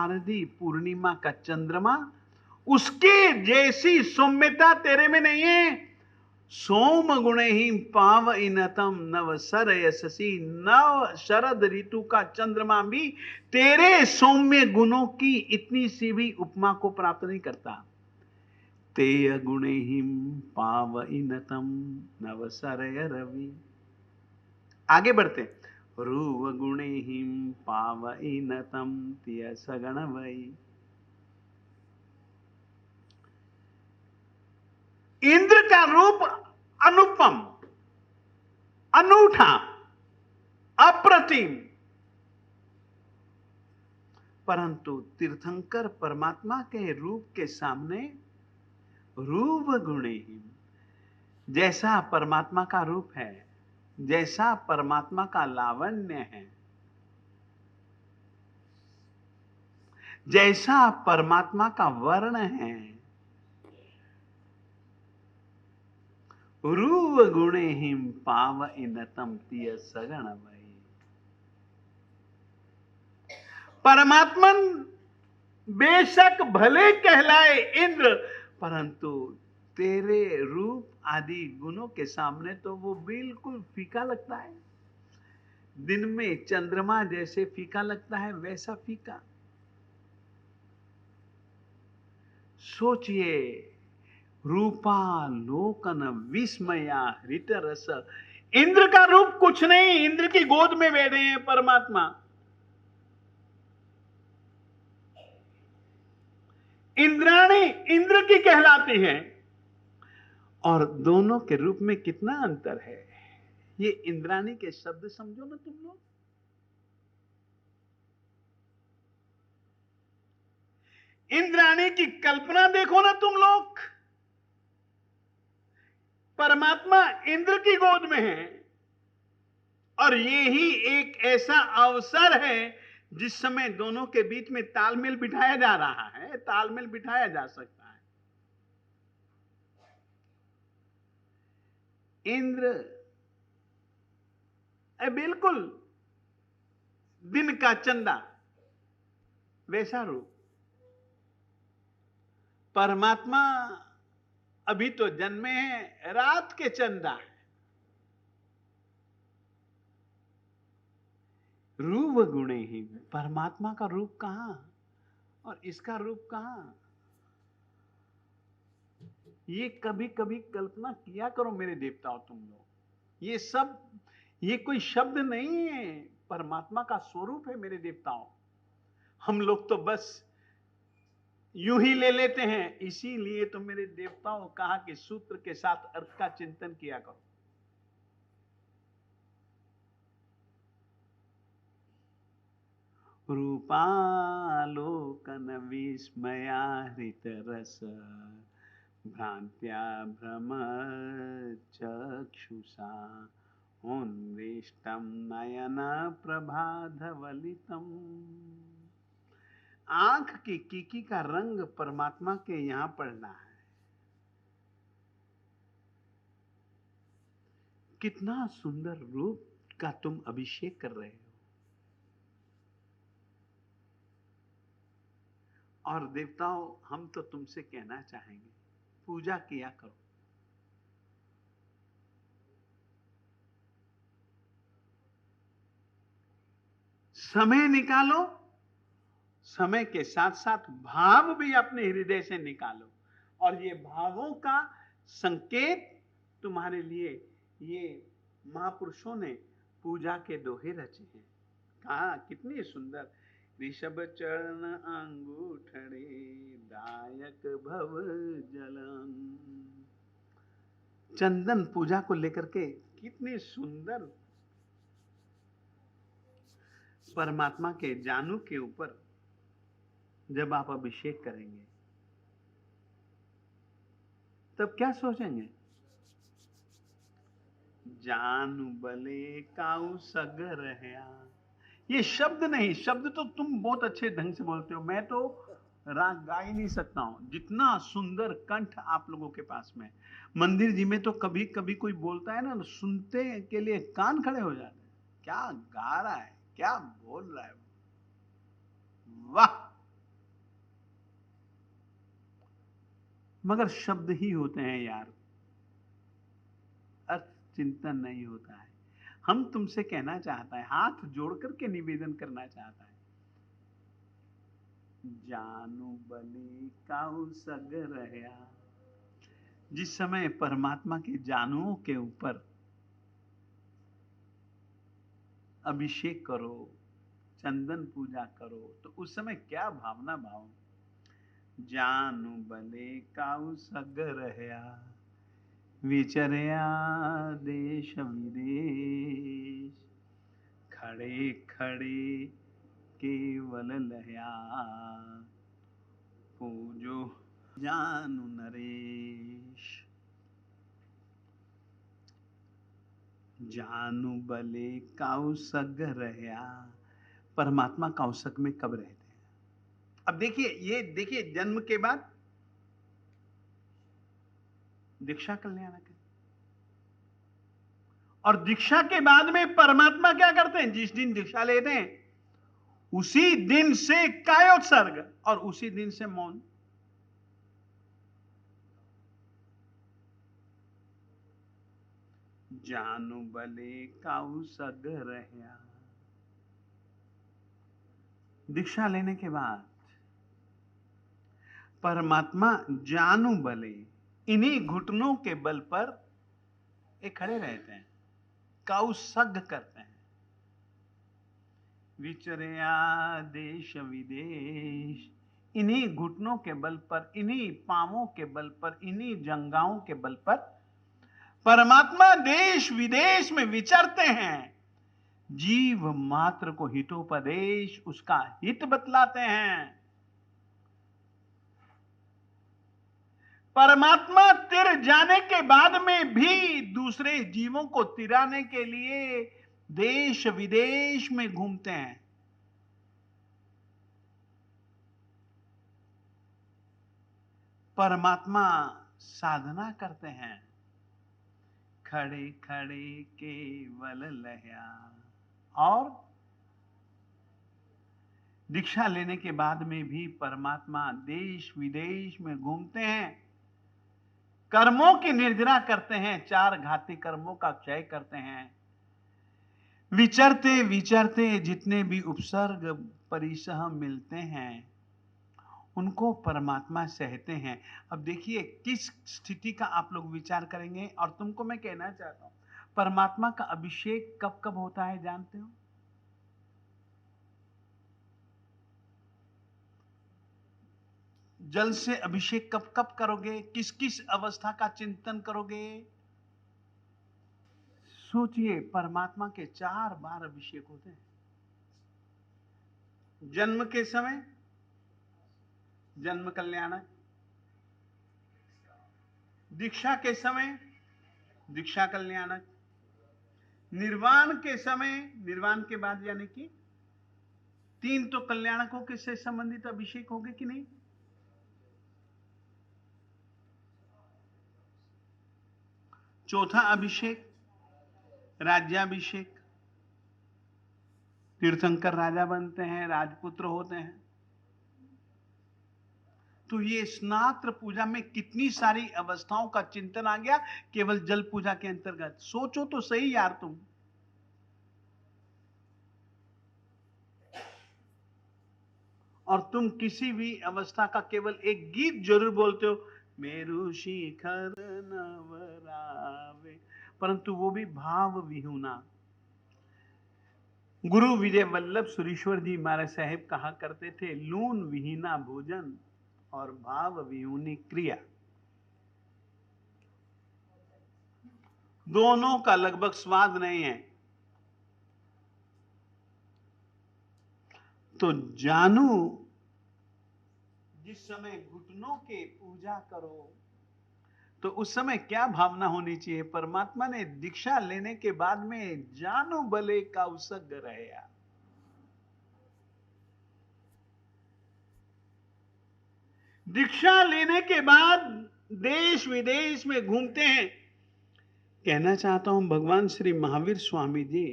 शारदी पूर्णिमा का चंद्रमा, उसके जैसी सौम्यता तेरे में नहीं है। सोम गुणे ही पाव इनतम नव सर यशसी, नव शरद ऋतु का चंद्रमा भी तेरे सौम्य गुणों की इतनी सी भी उपमा को प्राप्त नहीं करता। तेय गुणे ही पाव इनतम नव सरय रवि। आगे बढ़ते, रूव गुणे ही पाव इनतम तिय सगण वही। इंद्र का रूप अनुपम, अनूठा, अप्रतिम, परंतु तीर्थंकर परमात्मा के रूप के सामने रूप गुणहीन। जैसा परमात्मा का रूप है, जैसा परमात्मा का लावण्य है, जैसा परमात्मा का वर्ण है, रूप गुणे हिम पाव इनतम तिय सगण वही। परमात्मन बेशक भले कहलाए इंद्र, परंतु तेरे रूप आदि गुणों के सामने तो वो बिल्कुल फीका लगता है। दिन में चंद्रमा जैसे फीका लगता है, वैसा फीका। सोचिए, रूपा लोकन विस्मया हृत रस। इंद्र का रूप कुछ नहीं, इंद्र की गोद में बैठे हैं परमात्मा। इंद्राणी इंद्र की कहलाती है, और दोनों के रूप में कितना अंतर है। ये इंद्राणी के शब्द समझो ना तुम लोग। इंद्राणी की कल्पना देखो ना तुम लोग। परमात्मा इंद्र की गोद में है, और ये ही एक ऐसा अवसर है जिस समय दोनों के बीच में तालमेल बिठाया जा रहा है, तालमेल बिठाया जा सकता है। इंद्र बिल्कुल दिन का चंदा, वैसा रूप। परमात्मा अभी तो जन्मे हैं, रात के चंदा है। रूप गुणे ही, परमात्मा का रूप कहां और इसका रूप कहां। ये कभी कभी कल्पना किया करो मेरे देवताओं तुम लोग। ये सब, ये कोई शब्द नहीं है, परमात्मा का स्वरूप है मेरे देवताओं। हम लोग तो बस यूं ही ले लेते हैं। इसीलिए तो मेरे देवताओं कहा कि सूत्र के साथ अर्थ का चिंतन किया करो। रूपालोकन विस्मया हृत रस, भ्रांत्या भ्रम चक्षुषा, उन्विष्टम नयन प्रभाधवलितम। आंख की कीकी का रंग परमात्मा के यहां पड़ना है। कितना सुंदर रूप का तुम अभिषेक कर रहे हो। और देवताओं, हम तो तुमसे कहना चाहेंगे, पूजा किया करो। समय निकालो, समय के साथ साथ भाव भी अपने हृदय से निकालो। और ये भावों का संकेत तुम्हारे लिए ये महापुरुषों ने पूजा के दोहे रचे हैं। कहा कितनी सुंदर, ऋषभ चरण अंगूठड़े दायक भव जलन। चंदन पूजा को लेकर के कितनी सुंदर परमात्मा के जानू के ऊपर जब आप अभिषेक करेंगे तब क्या सोचेंगे। जानू बले काऊ सगर है। ये शब्द नहीं, शब्द तो तुम बहुत अच्छे ढंग से बोलते हो, मैं तो राग गा ही नहीं सकता हूं। जितना सुंदर कंठ आप लोगों के पास में। मंदिर जी में तो कभी कभी कोई बोलता है ना, सुनते के लिए कान खड़े हो जाते हैं। क्या गा रहा है, क्या बोल रहा है, वाह। मगर शब्द ही होते हैं यार, अर्थ चिंतन नहीं होता है। हम तुमसे कहना चाहता है, हाथ जोड़ करके निवेदन करना चाहता है, जानू बलि काऊ सग रहया। जिस समय परमात्मा के जानुओं के ऊपर अभिषेक करो, चंदन पूजा करो, तो उस समय क्या भावना भाव, जानू बले काऊ सग रहया, विचरया देश विदेश, खड़े खड़े केवल लहया, पूजो जानू नरेश। जानू बले काउसग रहया, परमात्मा काउसग में कब रहते हैं? अब देखिए, ये देखिए, जन्म के बाद दीक्षा कल्याणक है, और दीक्षा के बाद में परमात्मा क्या करते हैं? जिस दिन दीक्षा लेते हैं उसी दिन से कायोत्सर्ग और उसी दिन से मौन। जानू बले काउसग रहया, दीक्षा लेने के बाद परमात्मा जानू बले, इन्हीं घुटनों के बल पर ये खड़े रहते हैं, काउसग करते हैं, विचरया देश विदेश, इन्हीं घुटनों के बल पर, इन्हीं पांवों के बल पर, इन्हीं जंघाओं के बल पर परमात्मा देश विदेश में विचरते हैं, जीव मात्र को हितोपदेश, उसका हित बतलाते हैं। परमात्मा तिर जाने के बाद में भी दूसरे जीवों को तिराने के लिए देश विदेश में घूमते हैं। परमात्मा साधना करते हैं, खड़े खड़े केवल लहया, और दीक्षा लेने के बाद में भी परमात्मा देश विदेश में घूमते हैं, कर्मों की निर्जरा करते हैं, चार घाती कर्मों का क्षय करते हैं, विचरते विचरते जितने भी उपसर्ग परिसह मिलते हैं उनको परमात्मा सहते हैं। अब देखिए किस स्थिति का आप लोग विचार करेंगे, और तुमको मैं कहना चाहता हूं, परमात्मा का अभिषेक कब कब होता है जानते हो? जल से अभिषेक कब कब करोगे? किस किस अवस्था का चिंतन करोगे? सोचिए, परमात्मा के 4 बार अभिषेक होते हैं। जन्म के समय जन्म कल्याणक, दीक्षा के समय दीक्षा कल्याणक, निर्वाण के समय, निर्वाण के बाद, यानी कि 3 तो कल्याणकों के से संबंधित अभिषेक हो गए कि नहीं? चौथा अभिषेक राज्याभिषेक, तीर्थंकर राजा बनते हैं, राजपुत्र होते हैं। तो ये स्नात्र पूजा में कितनी सारी अवस्थाओं का चिंतन आ गया केवल जल पूजा के अंतर्गत। सोचो तो सही यार तुम। और तुम किसी भी अवस्था का केवल एक गीत जरूर बोलते हो, मेरु शिखर नवरावे, परंतु वो भी भाव विहुना। गुरु विजय वल्लभ सुरीश्वर जी महाराज साहेब कहा करते थे, लून विहीना भोजन और भाव विहुनी क्रिया, दोनों का लगभग स्वाद नहीं है। तो जानू जिस समय घुटनों के पूजा करो तो उस समय क्या भावना होनी चाहिए? परमात्मा ने दीक्षा लेने के बाद में जानू भले का उसग रहया, दीक्षा लेने के बाद देश विदेश में घूमते हैं। कहना चाहता हूं, भगवान श्री महावीर स्वामी जी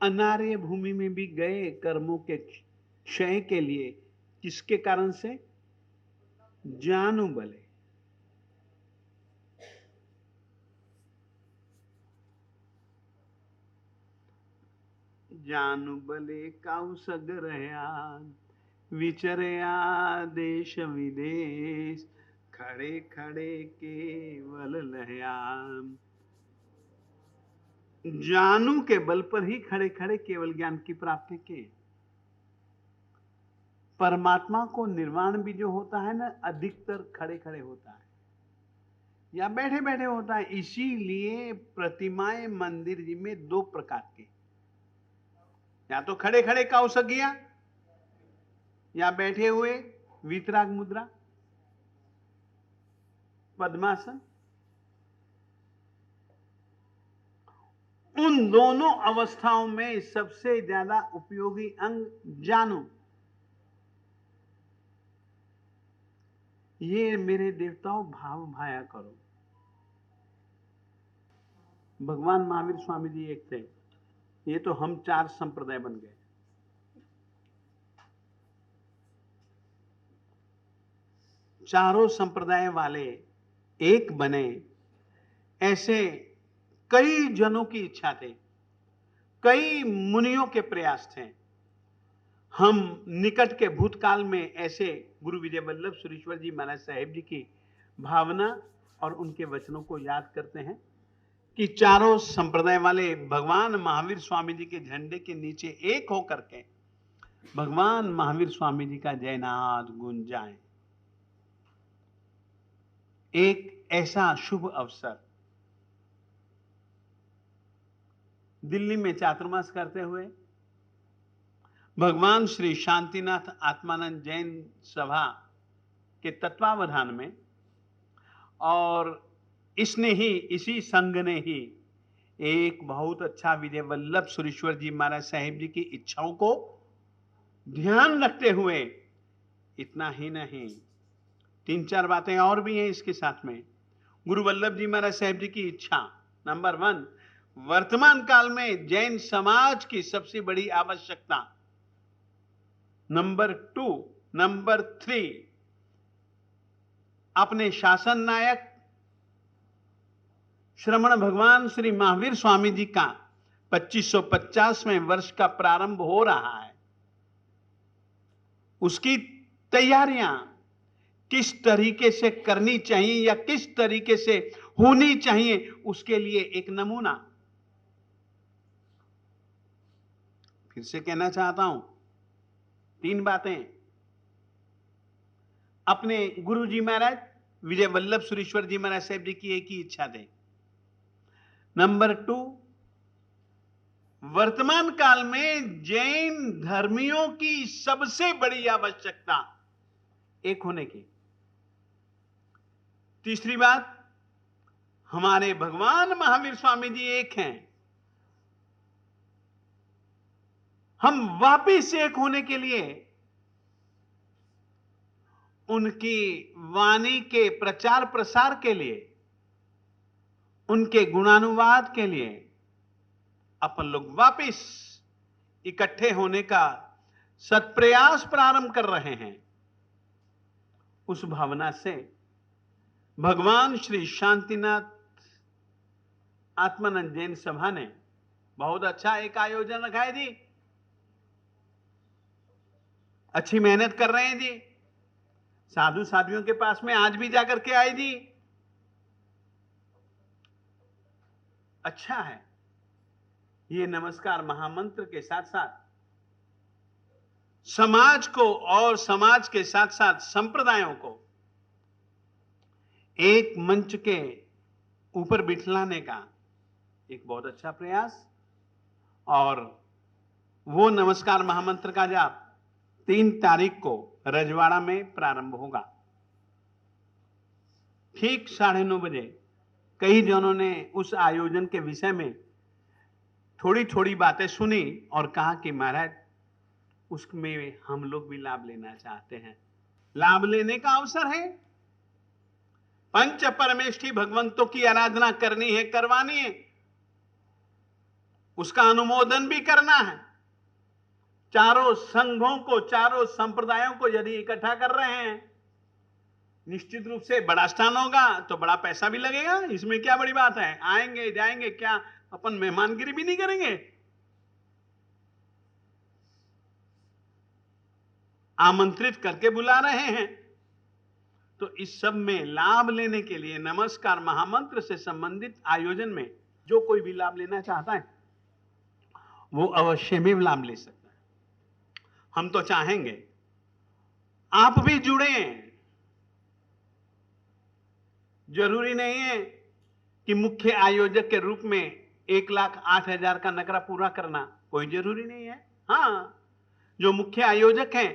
अनार्य भूमि में भी गए कर्मों के क्षय के लिए। किसके कारण से? जानू बले। जानु बले काउ सगरया विचरया देश विदेश खड़े खड़े केवल लहया। जानू के बल पर ही खड़े खड़े केवल ज्ञान की प्राप्ति के। परमात्मा को निर्वाण भी जो होता है ना, अधिकतर खड़े खड़े होता है या बैठे बैठे होता है। इसीलिए प्रतिमाएं मंदिर जी में दो प्रकार की, या तो खड़े खड़े कौशगिया या बैठे हुए वितराग मुद्रा पद्मासन। उन दोनों अवस्थाओं में सबसे ज्यादा उपयोगी अंग जानू। ये मेरे देवताओं भाव भाया करो। भगवान महावीर स्वामी जी एक थे, ये तो हम चार संप्रदाय बन गए। चारों संप्रदाय वाले एक बने, ऐसे कई जनों की इच्छा थे, कई मुनियों के प्रयास थे। हम निकट के भूतकाल में ऐसे गुरु विजय वल्लभ सुरेश्वर जी महाराज साहेब जी की भावना और उनके वचनों को याद करते हैं कि चारों संप्रदाय वाले भगवान महावीर स्वामी जी के झंडे के नीचे एक होकर के भगवान महावीर स्वामी जी का जयनाद गुंजाएं। एक ऐसा शुभ अवसर दिल्ली में चातुर्मास करते हुए भगवान श्री शांतिनाथ आत्मानंद जैन सभा के तत्वावधान में, और इसी संघ ने ही एक बहुत अच्छा विजय वल्लभ सुरेश्वर जी महाराज साहेब जी की इच्छाओं को ध्यान रखते हुए, इतना ही नहीं, तीन चार बातें और भी हैं इसके साथ में। गुरु वल्लभ जी महाराज साहेब जी की इच्छा नंबर 1, वर्तमान काल में जैन समाज की सबसे बड़ी आवश्यकता। नंबर 2, नंबर 3, अपने शासन नायक श्रमण भगवान श्री महावीर स्वामी जी का 2550वें वर्ष का प्रारंभ हो रहा है। उसकी तैयारियां किस तरीके से करनी चाहिए या किस तरीके से होनी चाहिए, उसके लिए एक नमूना। फिर से कहना चाहता हूं, 3 बातें। अपने गुरु जी महाराज विजय वल्लभ सुरेश्वर जी महाराज साहब जी की एक ही इच्छा थी। नंबर 2, वर्तमान काल में जैन धर्मियों की सबसे बड़ी आवश्यकता एक होने की। तीसरी बात, हमारे भगवान महावीर स्वामी जी एक हैं। हम वापिस एक होने के लिए उनकी वाणी के प्रचार प्रसार के लिए, उनके गुणानुवाद के लिए अपन लोग वापिस इकट्ठे होने का सत्प्रयास प्रारंभ कर रहे हैं। उस भावना से भगवान श्री शांतिनाथ आत्मानंद जैन सभा ने बहुत अच्छा एक आयोजन रखा है जी। अच्छी मेहनत कर रहे हैं जी, साधु साधियों के पास में आज भी जाकर के आए जी। अच्छा है। ये नमस्कार महामंत्र के साथ साथ समाज को और समाज के साथ साथ संप्रदायों को एक मंच के ऊपर बिठलाने का एक बहुत अच्छा प्रयास। और वो नमस्कार महामंत्र का जाप 3 तारीख को रजवाड़ा में प्रारंभ होगा। ठीक 9:30 बजे कई जनों ने उस आयोजन के विषय में थोड़ी थोड़ी बातें सुनी और कहा कि महाराज उसमें हम लोग भी लाभ लेना चाहते हैं। लाभ लेने का अवसर है। पंच परमेष्ठी भगवंतों की आराधना करनी है, करवानी है, उसका अनुमोदन भी करना है। चारों संघों को, चारों संप्रदायों को यदि इकट्ठा कर रहे हैं, निश्चित रूप से बड़ा स्थान होगा तो बड़ा पैसा भी लगेगा। इसमें क्या बड़ी बात है, आएंगे जाएंगे, क्या अपन मेहमानगिरी भी नहीं करेंगे। आमंत्रित करके बुला रहे हैं। तो इस सब में लाभ लेने के लिए नमस्कार महामंत्र से संबंधित आयोजन में जो कोई भी लाभ लेना चाहता है वो अवश्य में लाभ ले सकता है। हम तो चाहेंगे आप भी जुड़े। जरूरी नहीं है कि मुख्य आयोजक के रूप में 1,08,000 का नकरा पूरा करना, कोई जरूरी नहीं है। हाँ, जो मुख्य आयोजक हैं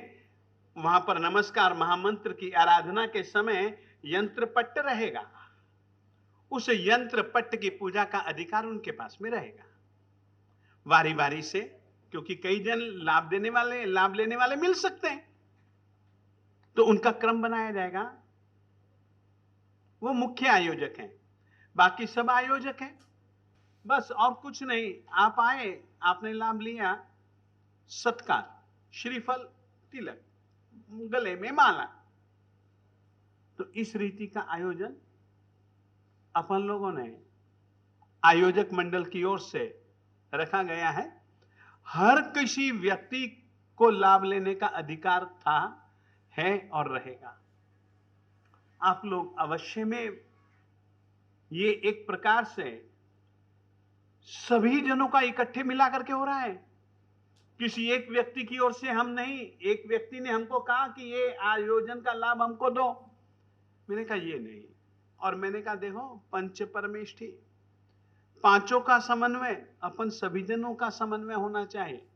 वहां पर नमस्कार महामंत्र की आराधना के समय यंत्र पट्ट रहेगा। उस यंत्र पट्ट की पूजा का अधिकार उनके पास में रहेगा वारी वारी से, क्योंकि कई जन लाभ लेने वाले मिल सकते हैं, तो उनका क्रम बनाया जाएगा। वो मुख्य आयोजक हैं, बाकी सब आयोजक हैं, बस और कुछ नहीं। आप आए, आपने लाभ लिया, सत्कार, श्रीफल, तिलक, गले में माला, तो इस रीति का आयोजन अपन लोगों ने आयोजक मंडल की ओर से रखा गया है। हर किसी व्यक्ति को लाभ लेने का अधिकार था, है और रहेगा। आप लोग अवश्य में, ये एक प्रकार से सभी जनों का इकट्ठे मिला करके हो रहा है, किसी एक व्यक्ति की ओर से हम नहीं। एक व्यक्ति ने हमको कहा कि ये आयोजन का लाभ हमको दो, मैंने कहा ये नहीं, और मैंने कहा देखो पंच परमेष्ठी, पांचों का समन्वय, अपन सभी जनों का समन्वय होना चाहिए।